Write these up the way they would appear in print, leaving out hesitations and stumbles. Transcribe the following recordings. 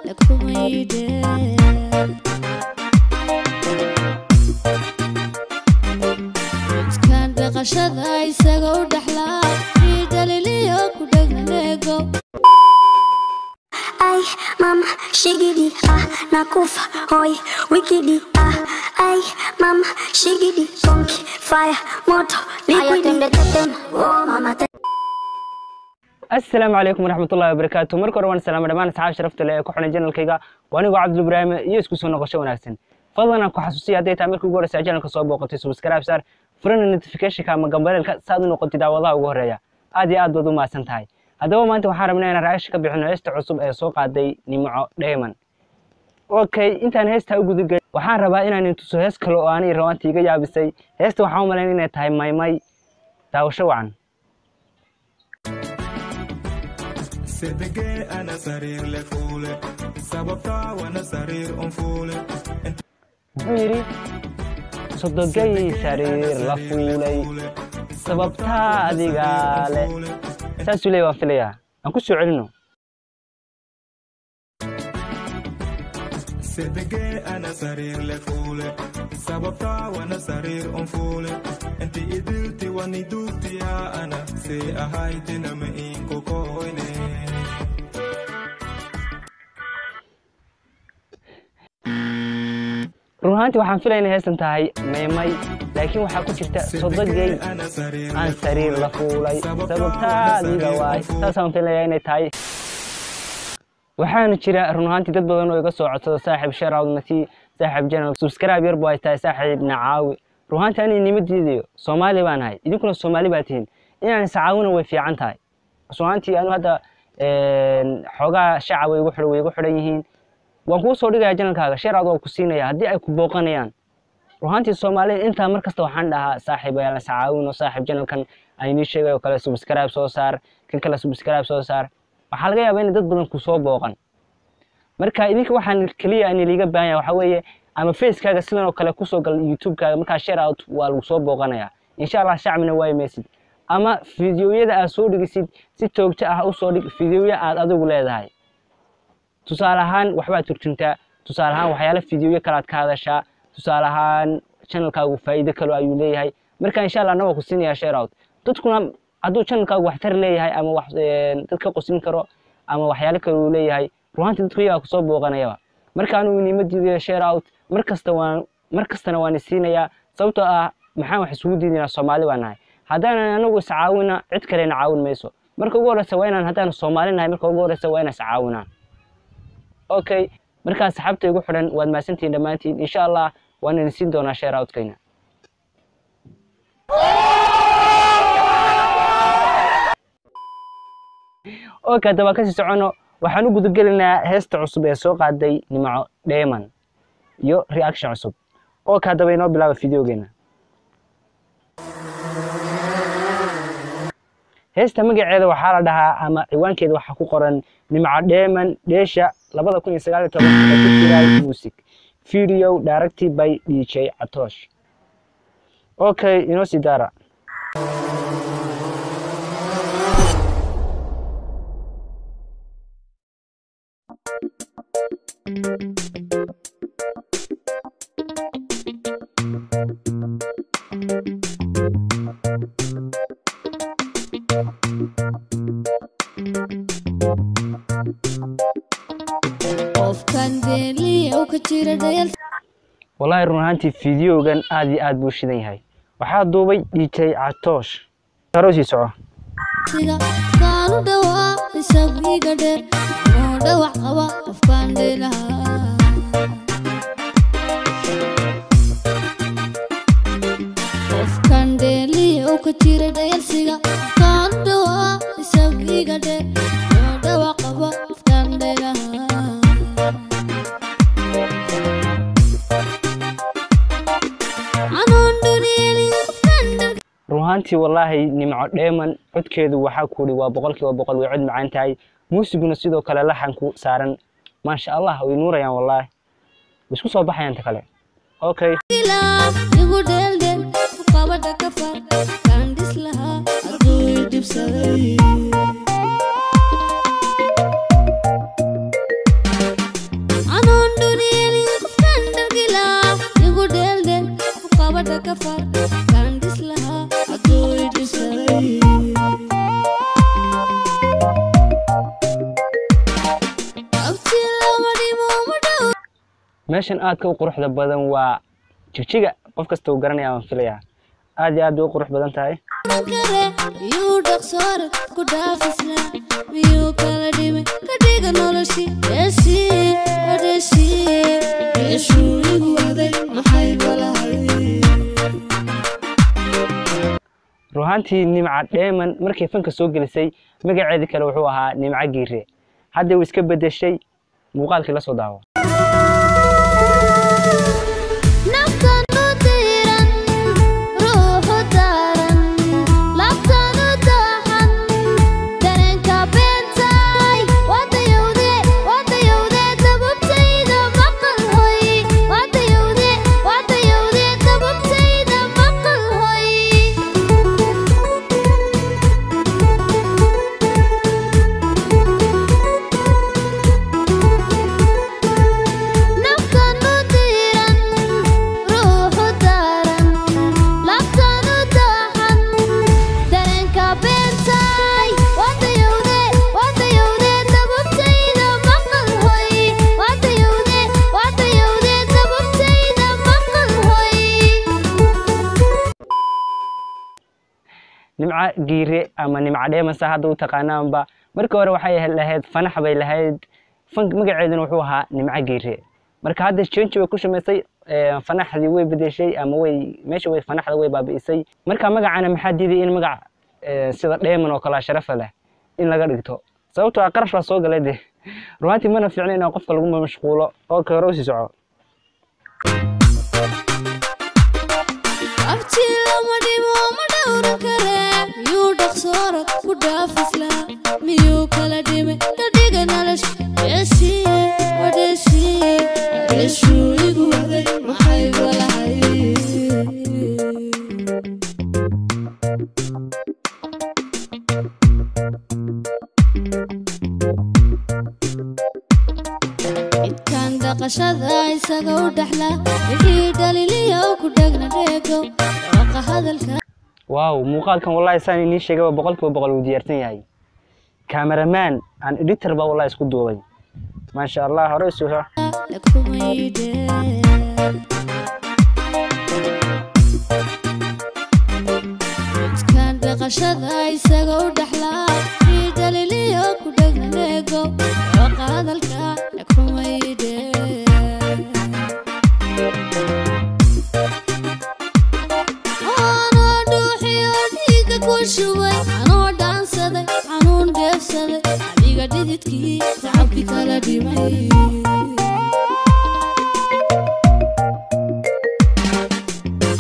like who you did. Can the qashada isaga u dhaxlaa daliliyo ku dhagnaego. Ay mama shigidi nakufa hoy wikidi ay mama shigidi konki fire moto liquid oh mama. السلام عليكم ورحمة الله وبركاته. مركور وان سلام دمان أصحاب شرفت لي كحنا جنال كيجا وأنا وعبد الإبراهيم يسكو سونا قشة وناسن. فضلنا كحسوسية هذه تعمل كوجور سجلنا كصوب وقت سبسكرايب صار فرن النوتيفيكيشن كان مقبل الصادن وقت دعوة وجهرية. هذه أدو دو ما سنتهاي. هذا ما أنت وحاربنا أنا رأيش كبيحنا يستعصب سوق عادي نمع دائما. أوكي أنت أنا هست أوجد جي وحارب أنا أنتو سهس كلو أنا روانتي جا بسي هست وحاول أنا تاي ماي تاوشوا عن. صدقي أنا سرير لفولة سببتها وأنا سرير أنفولة ويري صدقي سرير لفولي سببتها أديقالي ساسولي وافليا أنكو سعلنو صدقي أنا سرير لفولة سببتها وأنا سرير أنفولة أنت إدلتي واني دوتي يا أنا سي أهايتي نمئين كوكويني runaantii waxaan filaynaa heestan tahay meemay laakiin waxaa ku jirta sodogay aan sariir la fuulay sababtaadiga waay taasaan filayaa inay tahay waxaana jira runaantii dad badan oo iga soo codsada saaxiib sharaad mati saaxiib channel subscribe yar buu tahay saaxiib nacaawi runaantii aan nimadiidayo Soomaali baan ahay idinkuna Soomaali baad tihiin inaan sacaawina way fiican tahay runaantii aanu hadda xogaa shacab way igu xiran yihiin waan ku soo dhigay channelkaaga share aad oo ku siinaya hadii ay ku booqanayaan ruuxantii Soomaaliyeed inta mar kasta waxaan dhahaa saaxiibayaal la sacaawino saaxiib channelkan ay ni sheegay oo kale subscribe soo saar kan kale subscribe soo saar waxa laga yaabaa in dad badan ku soo booqan marka idinka waxaan kaliya in liiga baahan waxa weeye ama face-kaaga sidan oo kale ku soo gal YouTube-kaaga marka share out waa lagu soo booqanaya insha Allah shacabina way meesid ama fiidiyoyada aad soo dhigisid si toogto ah u soo dhig fiidiyoya aad adigu leedahay tusaale ahaan waxba turjuntaa tusaale ahaan waxyaalo fiidiyoyo kala ka hadashaa tusaale ahaan channelkaagu faa'iido kale ayuu leeyahay marka insha Allah nawa ku siinaya share out dadkuna haduu channelkaagu wax tar leeyahay ama wax dadka qosin karo ama waxyaalo kale uu leeyahay ruuxantii dadku iyaga ku soo booqanaya marka aanu nimadii share out markastana waan siinaya sababtoo ah maxaan wax isugu diidinaa Soomaali baan nahay haddaan anagu sacaawina cid kale na caawin mayso marka ugu horeysa waa inaan haddaan Soomaali nahay marka ugu horeysa waa inaan sacaawinaa okay marka saxaabta igu xiran waad maasantiin dhamaantiin insha Allah waan idin siin doonaa share out kayna okay daba ka sii socono waxaan u gudagelaynaa heesta cusub ee soo qaaday Nimco Diamond iyo reaction cusub okay daba inoo bilaabo fiidiyogeena heesta magaceeda waxaa la dhahaa ama ciwaankeeda waxa ku qoran Nimco Diamond Desha 2019 music video directed by DJ Atosh okay inoo sii daara والله runaantii fiidiyogan aad iyo aad buu shidan yahay waxa duubay DJ Atosh tarosi soco sida kaanu dhawaa isagiga dheer oo dhawac qaba qofkan dheelaha qofkan dheeliyo ka jira dheelsiga kaanu dhawaa isagiga dheer oo dhawac qaba qofkan dheelaha ruuxantii wallahi Nimco Diamond codkeedu waxa ku dhig waa 100% way cod macaan tahay muusiguna sidoo kale laxanku saaran ma sha Allah way nuurayaan wallahi isku soo baxayaan ta kale okay igu dheeldheel qabada ka far kan dislaha aduu dibsaday meeshan aadka u quruxda badan waa jigjiga qof kasta uu garanaya aan filayaa aad iyo aad u qurux badan tahay yuu dhaqsoor ku dhaafisna miyuu kala dhimay ka dhiga noloshii yeeshuu igu waday maxay balahay ruuhantii nimca dheeman markay fanka soo gelisay magaceedii kale wuxuu ahaa nimca giire hadda uu iska bedeshay muuqaalkii la soo daawo nimca giire ama nimca dheeman sa hadda u taqaanaanba markii hore waxay lahayd fanax bay lahayd fank magaceeduna wuxuu ahaa nimca giire marka hadda change way ku shameysay fanaxdii way bedeshay ama way meesha way fanaxda way baabi'isay marka magacana maxaa diiday in magac sida dheeman oo kala sharaf leh in laga dhigto sababtoo ah qarash baa soo galay de ruuhantii mana fiicna in qofka lagu mashquulo oo ka hore u sii soco ku dhaafisla miyuu kala dhimay ka dhiga noloshii yeeshuu igu waday maxay balahay idkaan dhaqashada isaga u dhaxla wixii dhaliliya ku dhagna dheego dhawaqa hadalka واو muuqaalkan wallahi saan inii sheegay boqolkiiba boqol uu diyaarsan yahay cameraman aan editor ba wallahi isku duubay ma sha Allah hore soo kan dhaqashada isaga u dhaxlaa daliliyo ku dhagneego qadalka kumayde شوي أنا دانسة عنون دفسة عليك ديدكي تعبي كلا دمي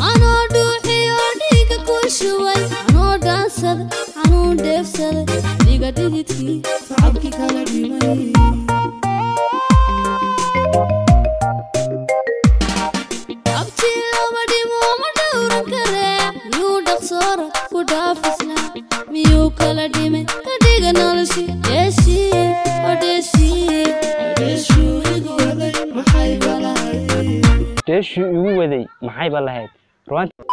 أنا دوحي عليك كل شوي أنا دانسة عنون دفسة عليك ديدكي تعبي كلا دمي أبتي لما دمو مدور كره يودك صورة كدافسنا miyuu kala dhimay ka dhiga noloshii yeeshuu igu waday maxay balahay yeeshuu igu waday maxay balahay ruuhantii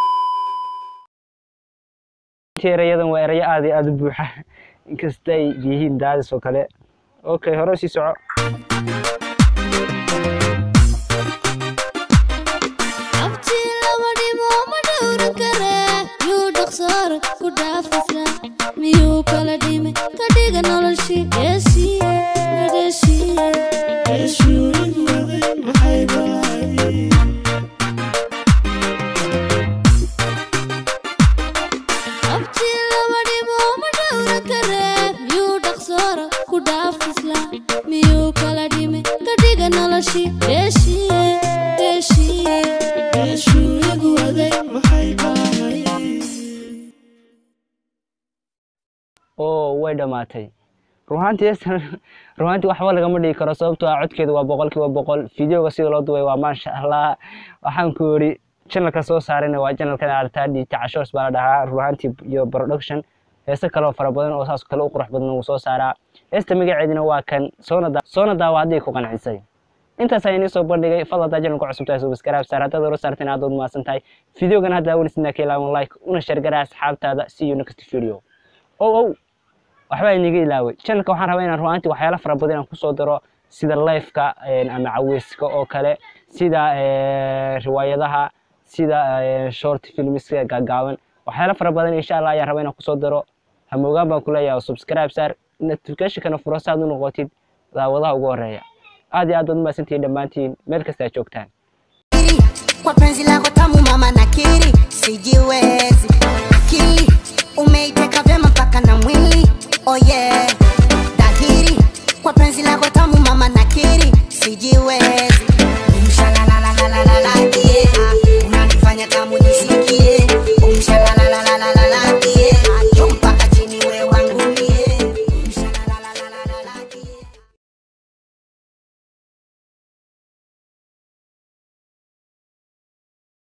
erayadan waa erayo aad iyo aad u buuxa inkasta ay yihiin daadis oo kale okay hore sii soco abti lama dhimo ma dhowran kare yuu dhaqsoor ku dhaafisna miyuu kala dhimay ka dhiga noloshii yeeshuu igu waday maxay balahay abti lama dhimo ma dhowran kare yuu dhaqsoor ku dhaafisna miyuu kala dhimay ka dhiga noloshii yeeshuu igu waday maxay balahay oo way dhamaatay ruuhantii waxba lagama dhigi karo sababtoo ah codkeedu waa boqolkiiba boqol fiidiyoga sida loo duubay waa maasha Allah waxaan ku yiri channelka soo saarayna waa channelkan Artadi Tacashos baa la dhahaa ruuhantii iyo production heesa kale oo fara badan oo saas kale u qurux badan uu soo saaraa heesta magaceedina waa kan soonada waa hadii ku qancisay intaas ayaan soo bandhigay fadlan channelka cusub tahay subscribe saar hadda hore saarteen aad u maasantahay fiidiyogan hadda wali sidna ka ilaawan like una share garaa asxaabtaada see you next video waxba inaga ilaaway channelka waxaan rabaa inaan ruuhantii waxyaalo fara badan aan ku soo daro sida live-ka ama caweyska oo kale sida riwaayadaha sida short filmska gaagaaban waxyaalo fara badan insha Allah ayaan rabaa inaan ku soo daro hamoogaan baan ku leeyahay subscribe sar notification-kana furo saad u noqotid daawadaha ugu horeeya aad iyo aad baad mahadsantihiin dhammaantiin meel kasta aad joogtaan kwa penzi lako tamu mama nakiri sijiwezi akili umeiteka vyema mpaka na mwili oh yeah dhahiri kwa penzi lako tamu mama nakiri sijiwezi